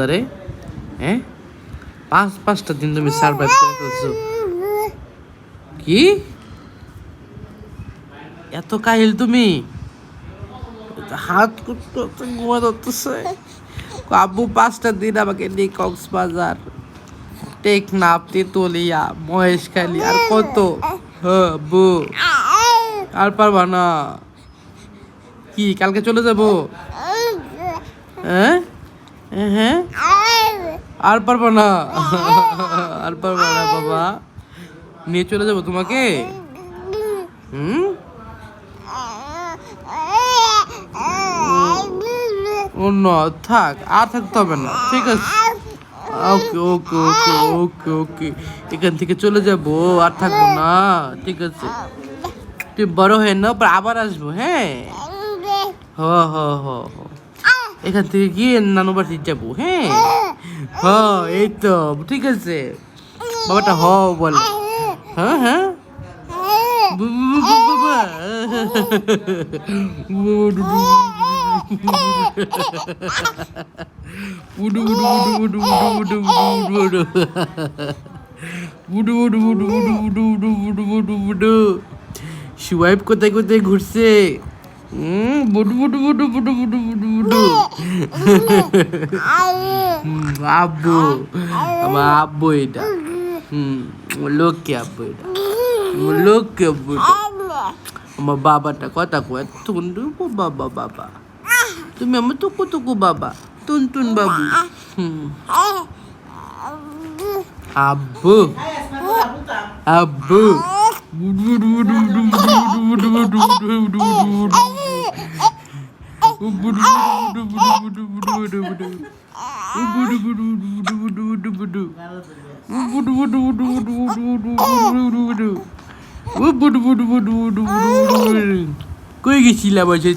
আরে হ্যাঁ 5টা দিন তুমি সার্ভাইভ করে ফেলছো। কি এত কাহিল তুমি? হাত করতে ঘুমা ধরতেছে। আব্বু 5টা দিন আমাকে নিয়ে কক্সবাজার, টেকনাফ, তেতুলিয়া, মহেশখালী আর কত। হ্যাঁ আব্বু আর পারবা না কি? কালকে চলে যাবো? হ্যাঁ হ্যাঁ আর পারবা না আর পারবা না বাবা, নিয়ে চলে যাবো তোমাকে। ও না থাক, আর থাকতে হবে না, ঠিক আছে। ওকে ওকে ওকে ওকে ওকে এখান থেকে চলে যাবো, আর থাকবো না, ঠিক আছে। তুই বড় হয়ে না আবার আসবো। হ্যাঁ হ হ হ হ এখান থেকে গিয়ে নানু বাড়ি যাবো। হ্যাঁ এই তো ঠিক আছে। বাবাটা হ বল। হ্যাঁ হ্যাঁ সুয়াইপ কোথায় কোথায় ঘুরছে। বুডু বুডু বুডু বুডু বুডু বুডু বুডু আব্বু, আমার আব্বু এটা। লোককে আব্বু এটা, লোককে আব্বু এটা। আমার বাবাটা কথা কয় টুনটুন বাবা, বাবা তুমি আমার টুকু টুকু বাবা, টুনটুন বাবু। আব্বু আব্বু কই গেছিলাম বলছে